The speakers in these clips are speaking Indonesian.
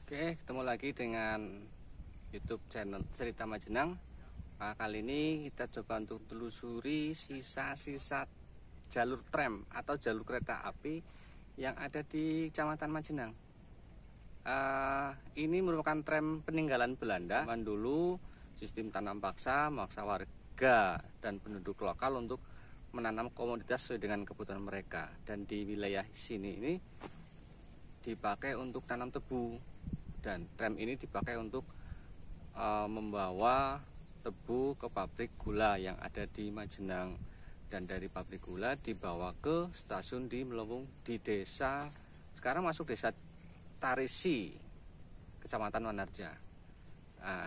Oke, ketemu lagi dengan YouTube channel Cerita Majenang. Nah, kali ini kita coba untuk telusuri sisa-sisa jalur tram atau jalur kereta api yang ada di Kecamatan Majenang. Ini merupakan tram peninggalan Belanda. Zaman dulu sistem tanam paksa memaksa warga dan penduduk lokal untuk menanam komoditas sesuai dengan kebutuhan mereka. Dan di wilayah sini ini dipakai untuk tanam tebu. Dan tram ini dipakai untuk membawa tebu ke pabrik gula yang ada di Majenang, dan dari pabrik gula dibawa ke stasiun di Melowung di desa, sekarang masuk desa Tarisi, Kecamatan Wanarja.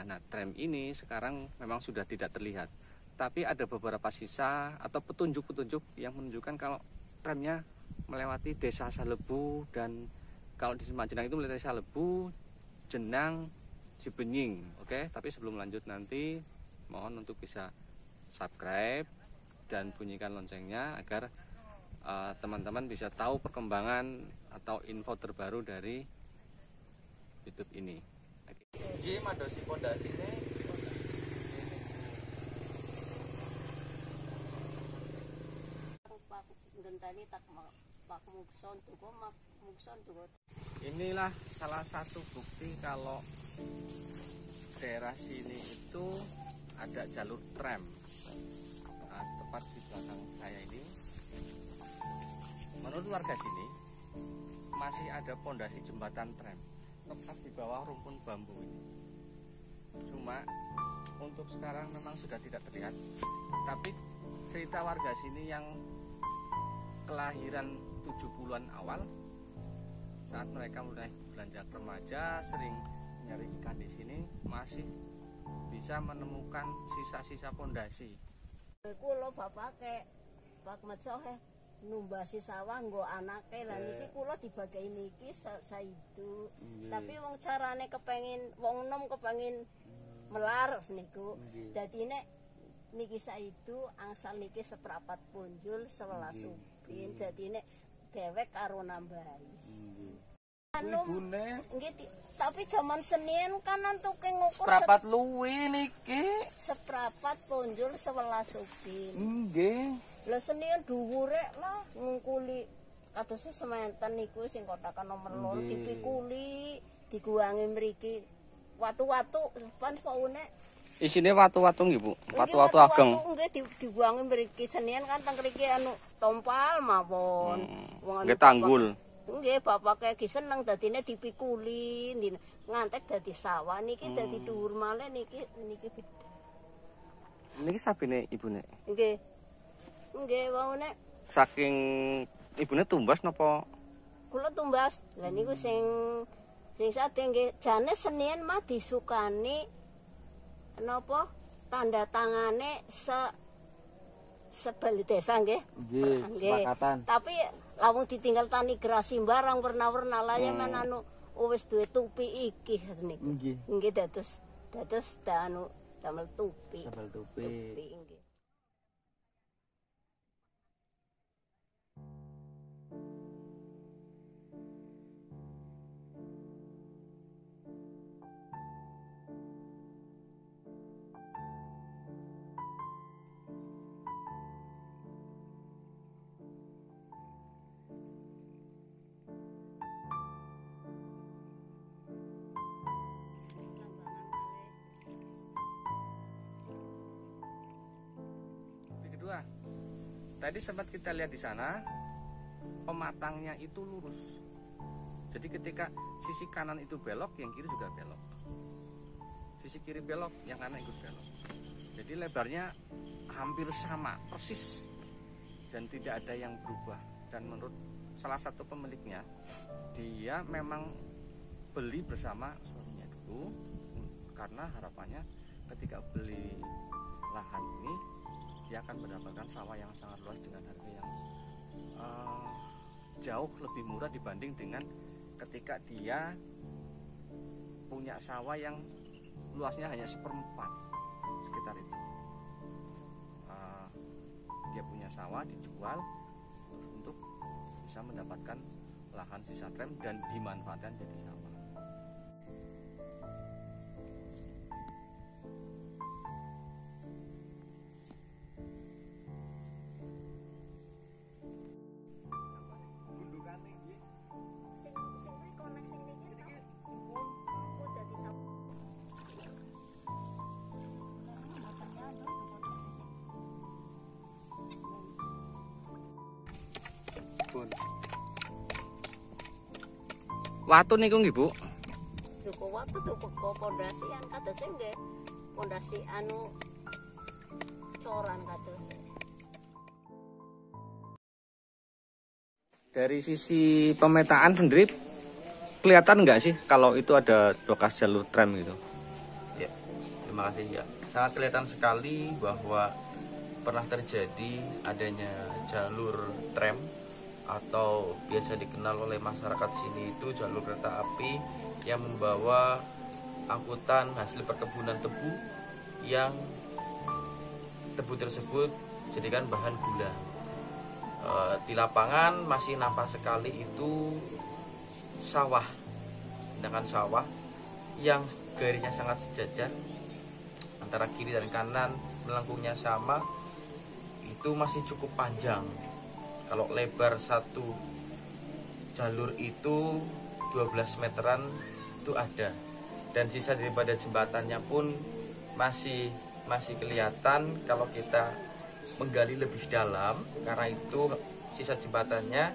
Nah, tram ini sekarang memang sudah tidak terlihat, tapi ada beberapa sisa atau petunjuk-petunjuk yang menunjukkan kalau tramnya melewati desa Salebu, dan kalau di Majenang itu melewati Salebu, Jenang, Cibenying. Oke, tapi sebelum lanjut nanti mohon untuk bisa subscribe dan bunyikan loncengnya agar teman-teman bisa tahu perkembangan atau info terbaru dari YouTube ini. Jadi madosi pondasi ini inilah salah satu bukti kalau daerah sini itu ada jalur tram. Nah, tepat di belakang saya ini, menurut warga sini masih ada pondasi jembatan tram tepat di bawah rumpun bambu ini. Cuma untuk sekarang memang sudah tidak terlihat, tapi cerita warga sini yang kelahiran 70-an awal, saat mereka mulai beranjak remaja sering nyari ikan di sini, masih bisa menemukan sisa-sisa pondasi. Kulo bapake Pak Mecohe numbasi sawah nggo anake, lan iki kula dibagi niki saidu. Tapi wong carane kepengin wong enom kepengin melar niku. Dadi nek niki saidu angsal niki seprapat punjul 11 upin. Dadi nek dewek karo nambahi. Anu nggih, tapi zaman Senin kan antuke ngukur seprapat luwe niki. Seprapat punjul 11 upin. Nggih. Lah Senin dhuwure lah ngungkuli kados sementen niku sing kotakan nomor 2 dipikuli, diguwangi mriki watu-watu pan faune. Isine watu-watu nggih, Bu. Watu-watu ageng. Nggih dibuangi mriki Senin kan teng mriki anu tompal mawon. Nggih tanggul. Nggih bapake ki seneng dadine dipikuli, ngantek dadi sawah niki dadi dhuwur malih niki. Niki sabene ibune. Nggih. Nggih waune. Saking ibune tumbas napa? Kula tumbas. Lah niku sing sate nggih jane Senin mah disukani napa tanda tangane sebali desa nggih. Nggih, sepakatan. Tapi lamun ditinggal tani gerasi barang warna-warna layan anu wis duwe tupi iki niku. Nggih. Nggih dados anu damel tupi. Damel tupi. Nggih. Kedua, tadi sempat kita lihat di sana pematangnya itu lurus. Jadi ketika sisi kanan itu belok, yang kiri juga belok. Sisi kiri belok, yang kanan ikut belok. Jadi lebarnya hampir sama, persis, dan tidak ada yang berubah. Dan menurut salah satu pemiliknya, dia memang beli bersama suaminya dulu, karena harapannya ketika beli lahan ini dia akan mendapatkan sawah yang sangat luas dengan harga yang jauh lebih murah dibanding dengan ketika dia punya sawah yang luasnya hanya 1/4 sekitar itu. Dia punya sawah dijual untuk bisa mendapatkan lahan sisa tram dan dimanfaatkan jadi sawah. watu niku nggih, Bu. Duku watu duku pondasi an kados nggih. Pondasi anu coran kados. Dari sisi pemetaan sendiri kelihatan nggak sih kalau itu ada bekas jalur tram gitu? Ya, terima kasih ya. Sangat kelihatan sekali bahwa pernah terjadi adanya jalur tram atau biasa dikenal oleh masyarakat sini itu jalur kereta api yang membawa angkutan hasil perkebunan tebu yang tebu tersebut jadikan bahan gula. Di lapangan masih nampak sekali itu sawah, sedangkan sawah yang garisnya sangat sejajar antara kiri dan kanan melengkungnya sama, itu masih cukup panjang. Kalau lebar satu jalur itu 12 meteran itu ada, dan sisa daripada jembatannya pun masih kelihatan kalau kita menggali lebih dalam, karena itu sisa jembatannya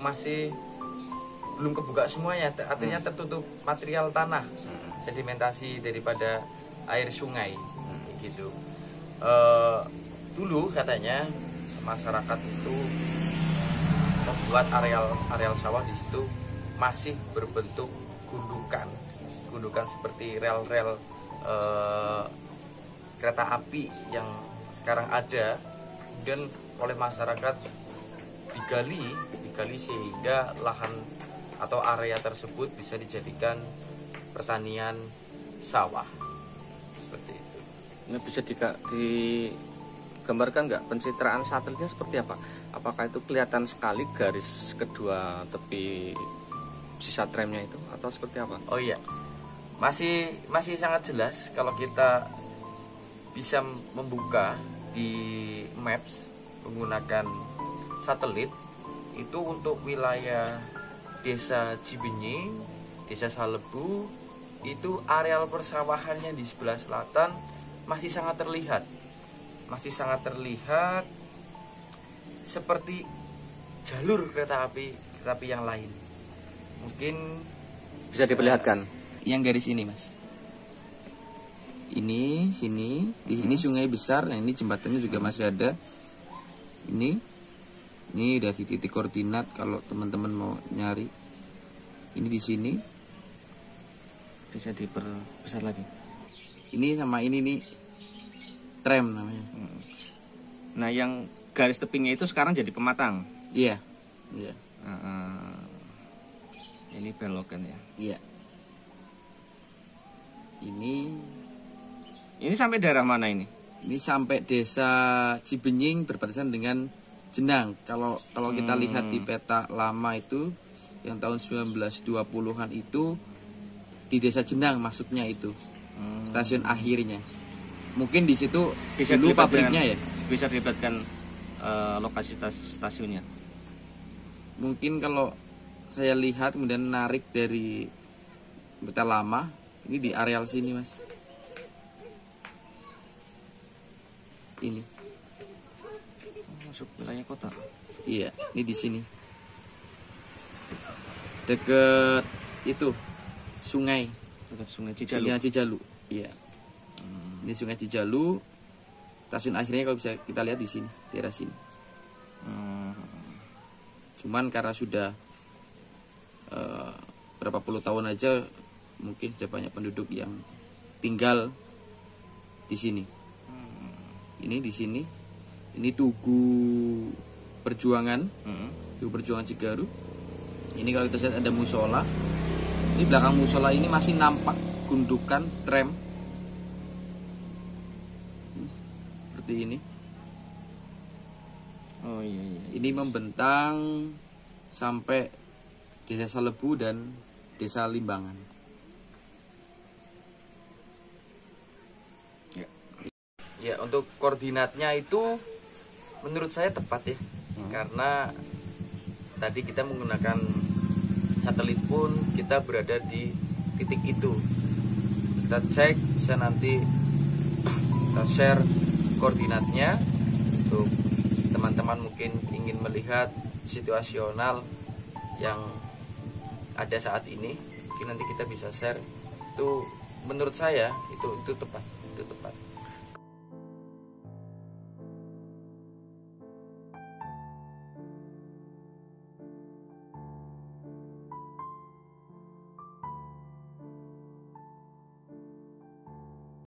masih belum kebuka semuanya, artinya tertutup material tanah, sedimentasi daripada air sungai gitu. Dulu katanya masyarakat itu membuat areal sawah di situ masih berbentuk gundukan seperti rel-rel kereta api yang sekarang ada, dan oleh masyarakat digali sehingga lahan atau area tersebut bisa dijadikan pertanian sawah seperti itu. Ini bisa digambarkan nggak pencitraan satelitnya seperti apa? Apakah itu kelihatan sekali garis kedua tepi sisa tramnya itu atau seperti apa? Oh iya, masih sangat jelas kalau kita bisa membuka di maps menggunakan satelit itu untuk wilayah Desa Cibenying, Desa Salebu, itu areal persawahannya di sebelah selatan masih sangat terlihat seperti jalur kereta api yang lain. Mungkin Bisa diperlihatkan. yang garis ini, Mas. Ini sini, di sini sungai besar, nah ini jembatannya juga masih ada. Ini udah di titik koordinat kalau teman-teman mau nyari. Ini di sini. Bisa diperbesar lagi. Ini sama ini nih tram namanya. Nah, yang garis tepinya itu sekarang jadi pematang. Iya. Ini belokan ya. Iya. Ini sampai daerah mana ini? Ini sampai Desa Cibenying berbatasan dengan Jenang. Kalau kita lihat di peta lama itu yang tahun 1920-an itu di Desa Jenang maksudnya itu. Stasiun akhirnya. Mungkin di situ Bisa dulu pabriknya ya. Bisa dilibatkan lokasi stasiunnya. Mungkin kalau saya lihat kemudian narik dari peta lama, ini di areal sini, Mas. Ini. Masuk wilayah kota. Iya, ini di sini. Deket itu sungai. Dekat Sungai Cijalu. Sungai Cijalu. Iya. Ini Sungai Cijalu. Stasiun akhirnya kalau bisa kita lihat di sini, daerah sini. Cuman karena sudah berapa puluh tahun aja, mungkin sudah banyak penduduk yang tinggal di sini. Ini di sini. Ini Tugu Perjuangan. Tugu Perjuangan Cigaru. Ini kalau kita lihat ada musola. Ini belakang musola ini masih nampak gundukan tram. Seperti ini. Oh iya. Ini membentang sampai Desa Salebu dan Desa Limbangan. Ya, untuk koordinatnya itu menurut saya tepat ya. Karena tadi kita menggunakan satelit pun kita berada di titik itu. Kita cek, bisa nanti kita share koordinatnya untuk teman-teman mungkin ingin melihat situasional yang ada saat ini, mungkin nanti kita bisa share. Itu menurut saya itu tepat, itu tepat.